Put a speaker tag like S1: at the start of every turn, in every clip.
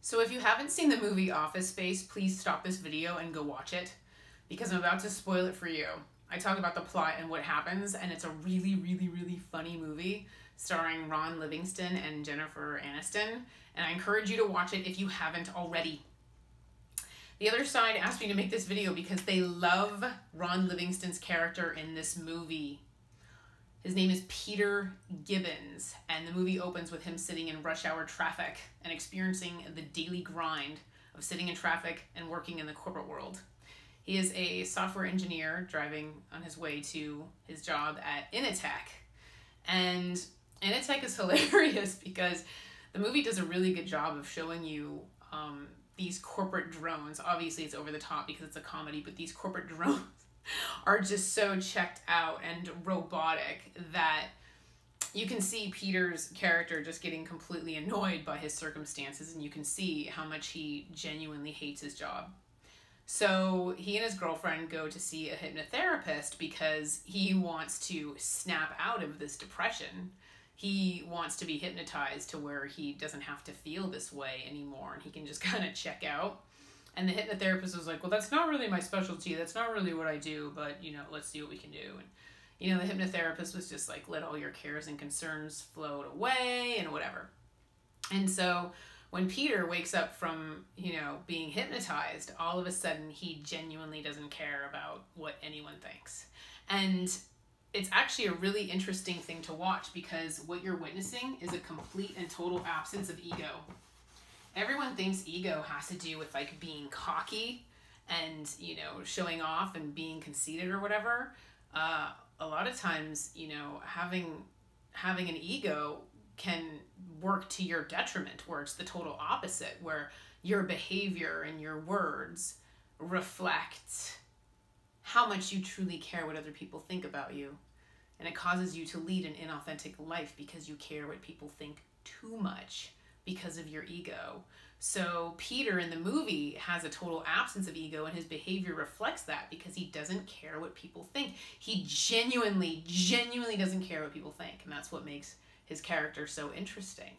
S1: So if you haven't seen the movie Office Space, please stop this video and go watch it, because I'm about to spoil it for you. I talk about the plot and what happens, and it's a really, really, really funny movie starring Ron Livingston and Jennifer Aniston, and I encourage you to watch it if you haven't already. The Other Side asked me to make this video because they love Ron Livingston's character in this movie. His name is Peter Gibbons, and the movie opens with him sitting in rush hour traffic and experiencing the daily grind of sitting in traffic and working in the corporate world. He is a software engineer driving on his way to his job at Initech. And Initech is hilarious because the movie does a really good job of showing you these corporate drones. Obviously it's over the top because it's a comedy, but these corporate drones are just so checked out and robotic that you can see Peter's character just getting completely annoyed by his circumstances, and you can see how much he genuinely hates his job. So he and his girlfriend go to see a hypnotherapist because he wants to snap out of this depression. He wants to be hypnotized to where he doesn't have to feel this way anymore and he can just kind of check out. And the hypnotherapist was like, well, that's not really my specialty. That's not really what I do, but, you know, let's see what we can do. And, you know, the hypnotherapist was just like, let all your cares and concerns float away and whatever. And so when Peter wakes up from, you know, being hypnotized, all of a sudden he genuinely doesn't care about what anyone thinks. And it's actually a really interesting thing to watch because what you're witnessing is a complete and total absence of ego. Everyone thinks ego has to do with like being cocky and, you know, showing off and being conceited or whatever. A lot of times, you know, having an ego can work to your detriment, where it's the total opposite, where your behavior and your words reflect how much you truly care what other people think about you. And it causes you to lead an inauthentic life because you care what people think too much because of your ego. So Peter in the movie has a total absence of ego, and his behavior reflects that because he doesn't care what people think. He genuinely doesn't care what people think, and that's what makes his character so interesting.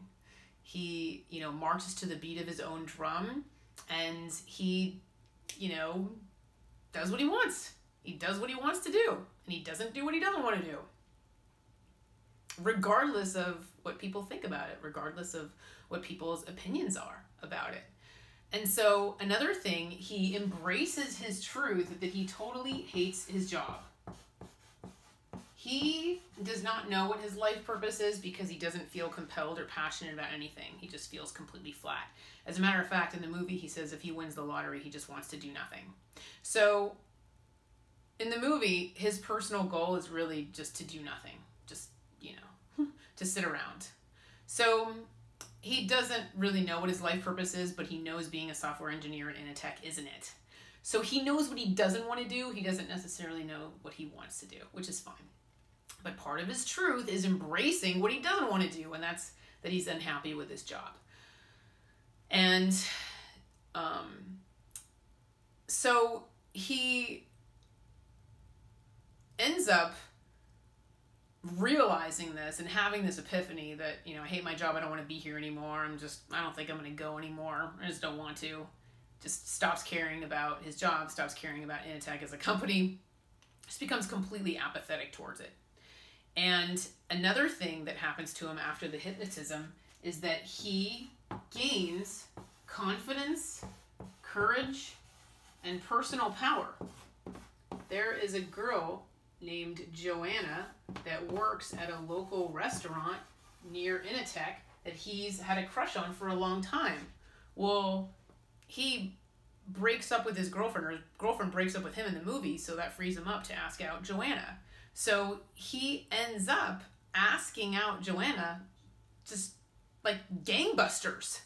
S1: He, you know, marches to the beat of his own drum, and he, you know, does what he wants. He does what he wants to do, and he doesn't do what he doesn't want to do, regardless of what people think about it, regardless of what people's opinions are about it. And so another thing, he embraces his truth that he totally hates his job. He does not know what his life purpose is because he doesn't feel compelled or passionate about anything. He just feels completely flat. As a matter of fact, in the movie, he says if he wins the lottery, he just wants to do nothing. So in the movie, his personal goal is really just to do nothing. Just, you know, to sit around. So he doesn't really know what his life purpose is, but he knows being a software engineer at Initech isn't it. So he knows what he doesn't want to do. He doesn't necessarily know what he wants to do, which is fine. But part of his truth is embracing what he doesn't want to do, and that's that he's unhappy with his job. And so he ends up realizing this and having this epiphany that, you know, I hate my job, I don't want to be here anymore, I don't think I'm going to go anymore, I just don't want to. Just stops caring about his job, stops caring about Initech as a company, just becomes completely apathetic towards it. And another thing that happens to him after the hypnotism is that he gains confidence, courage, and personal power. There is a girl named Joanna that works at a local restaurant near Initech that he's had a crush on for a long time. Well, he breaks up with his girlfriend, or his girlfriend breaks up with him in the movie, so that frees him up to ask out Joanna. So he ends up asking out Joanna just like gangbusters.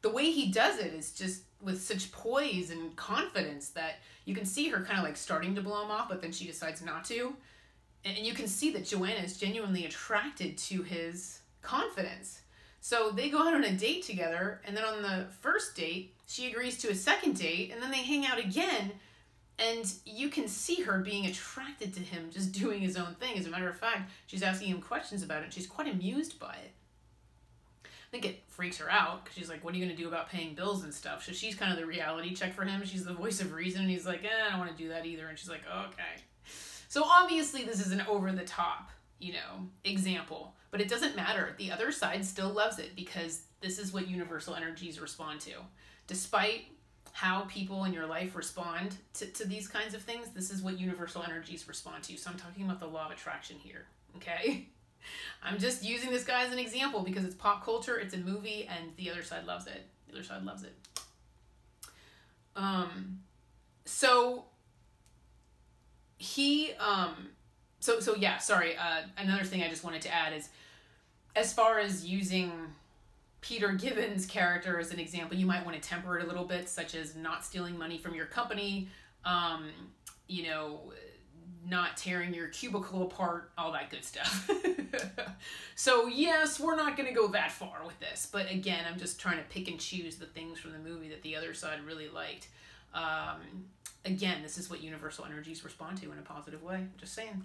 S1: The way he does it is just with such poise and confidence that you can see her kind of like starting to blow him off, but then she decides not to. And you can see that Joanna is genuinely attracted to his confidence. So they go out on a date together, and then on the first date, she agrees to a second date, and then they hang out again. And you can see her being attracted to him, just doing his own thing. As a matter of fact, she's asking him questions about it. She's quite amused by it. I think at freaks her out because she's like, what are you going to do about paying bills and stuff? So she's kind of the reality check for him. She's the voice of reason. And he's like, I don't want to do that either. And she's like, okay. So obviously this is an over-the-top, example. But it doesn't matter. The other side still loves it because this is what universal energies respond to. Despite how people in your life respond to these kinds of things, this is what universal energies respond to. So I'm talking about the law of attraction here, okay? I'm just using this guy as an example because it's pop culture, it's a movie, and the other side loves it. The other side loves it. Another thing I just wanted to add is, as far as using Peter Gibbons' character as an example, you might want to temper it a little bit, such as not stealing money from your company, not tearing your cubicle apart, all that good stuff. So yes, we're not going to go that far with this, but again, I'm just trying to pick and choose the things from the movie that the other side really liked. Again, this is what universal energies respond to in a positive way. Just saying.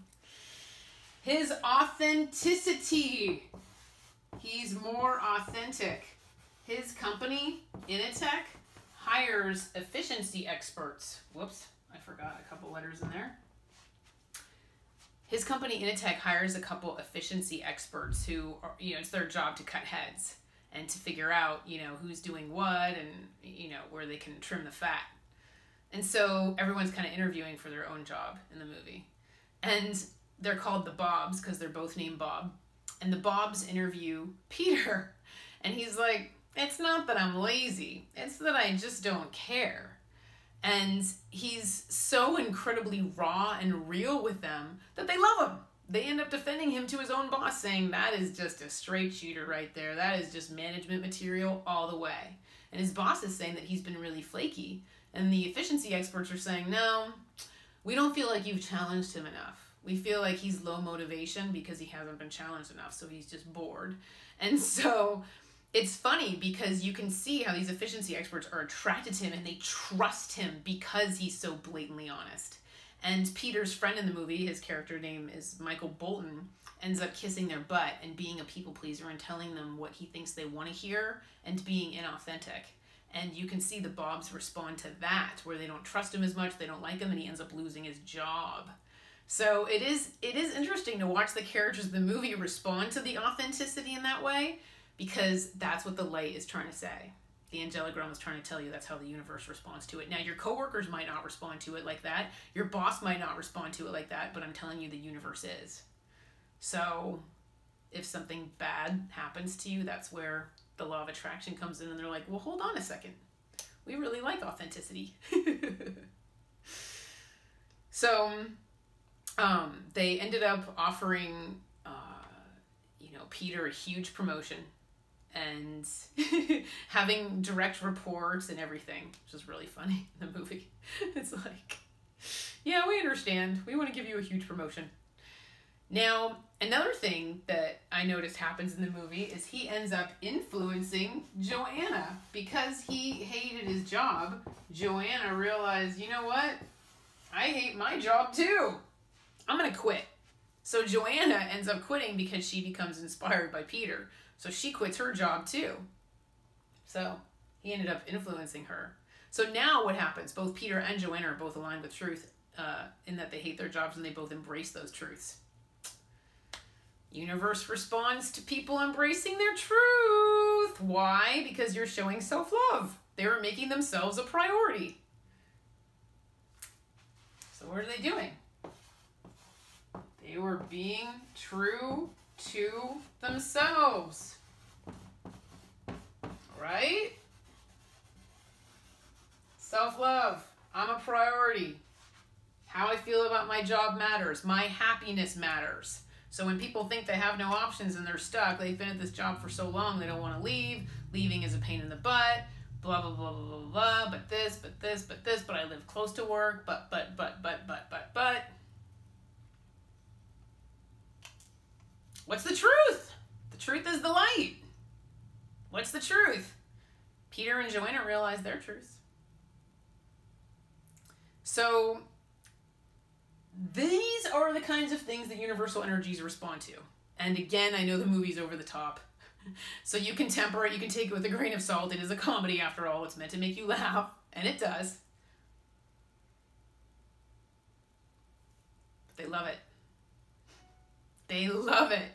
S1: His authenticity. He's more authentic. His company, Initech, hires efficiency experts. Whoops, I forgot a couple letters in there. His company, Initech, hires a couple efficiency experts who are, it's their job to cut heads and to figure out, who's doing what and, where they can trim the fat. And so everyone's kind of interviewing for their own job in the movie. And they're called the Bobs because they're both named Bob. And the Bobs interview Peter. And he's like, it's not that I'm lazy. It's that I just don't care. And he's so incredibly raw and real with them that they love him. They end up defending him to his own boss, saying that is just a straight shooter right there. That is just management material all the way. And his boss is saying that he's been really flaky. And the efficiency experts are saying, no, we don't feel like you've challenged him enough. We feel like he's low motivation because he hasn't been challenged enough, so he's just bored. And so it's funny because you can see how these efficiency experts are attracted to him and they trust him because he's so blatantly honest. And Peter's friend in the movie, his character name is Michael Bolton, ends up kissing their butt and being a people pleaser and telling them what he thinks they want to hear and being inauthentic. And you can see the Bobs respond to that, where they don't trust him as much, they don't like him, and he ends up losing his job. So it is interesting to watch the characters of the movie respond to the authenticity in that way, because that's what the light is trying to say. The angelic realm is trying to tell you that's how the universe responds to it. Now, your coworkers might not respond to it like that. Your boss might not respond to it like that, but I'm telling you the universe is. So if something bad happens to you, that's where the law of attraction comes in, and they're like, well, hold on a second. We really like authenticity. So they ended up offering, Peter a huge promotion and having direct reports and everything, which is really funny in the movie. It's like, yeah, we understand. We want to give you a huge promotion. Now, another thing that I noticed happens in the movie is he ends up influencing Joanna. Because he hated his job, Joanna realized, you know what? I hate my job too. I'm going to quit. So Joanna ends up quitting because she becomes inspired by Peter. So she quits her job too. So he ended up influencing her. So now what happens? Both Peter and Joanna are both aligned with truth in that they hate their jobs and they both embrace those truths. Universe responds to people embracing their truth. Why? Because you're showing self-love. They were making themselves a priority. So what are they doing? They were being true to themselves. Right? Self-love. I'm a priority. How I feel about my job matters. My happiness matters. So when people think they have no options and they're stuck, they've been at this job for so long, they don't want to leave. Leaving is a pain in the butt. Blah, blah, blah, blah, blah, blah. But this, but this, but this, but I live close to work. But. What's the truth? The truth is the light. What's the truth? Peter and Joanna realize their truths. So these are the kinds of things that universal energies respond to. And again, I know the movie's over the top. So you can temper it, you can take it with a grain of salt. It is a comedy after all. It's meant to make you laugh, and it does. But they love it. They love it.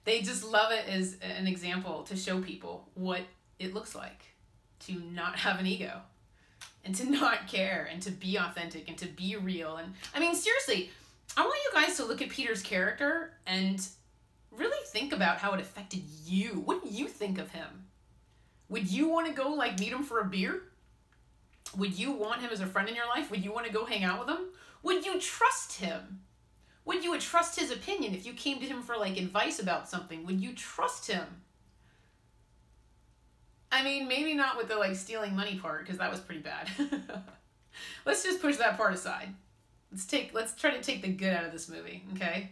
S1: They just love it as an example to show people what it looks like to not have an ego and to not care and to be authentic and to be real. And I mean, seriously, I want you guys to look at Peter's character and really think about how it affected you. What do you think of him? Would you want to go meet him for a beer? Would you want him as a friend in your life? Would you want to go hang out with him? Would you trust him? Would you trust his opinion if you came to him for advice about something? Would you trust him? I mean, maybe not with the stealing money part, because that was pretty bad. Let's just push that part aside. Let's try to take the good out of this movie, okay?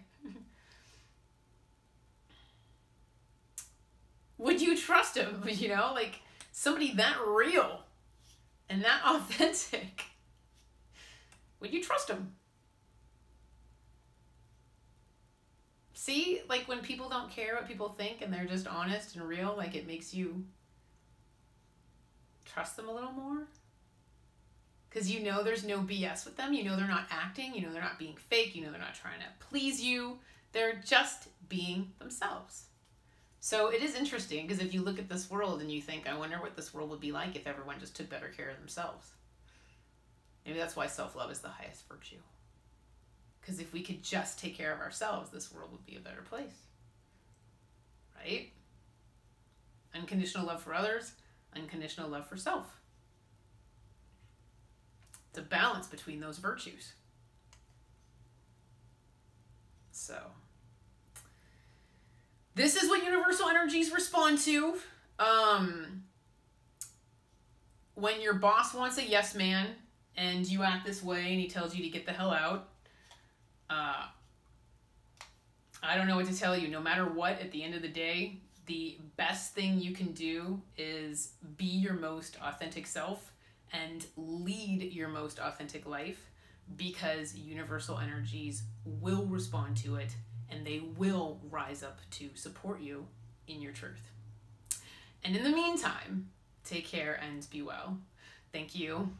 S1: Would you trust him? Somebody that real and that authentic. Would you trust him? See, when people don't care what people think and they're just honest and real, it makes you trust them a little more. Because there's no BS with them. They're not acting. They're not being fake. They're not trying to please you. They're just being themselves. So it is interesting, because if you look at this world and you think, I wonder what this world would be like if everyone just took better care of themselves. Maybe that's why self-love is the highest virtue. Because if we could just take care of ourselves, this world would be a better place. Right? Unconditional love for others, unconditional love for self. It's a balance between those virtues. So, this is what universal energies respond to. When your boss wants a yes man and you act this way and he tells you to get the hell out, I don't know what to tell you. No matter what, at the end of the day, the best thing you can do is be your most authentic self and lead your most authentic life, because universal energies will respond to it and they will rise up to support you in your truth. And in the meantime, take care and be well. Thank you.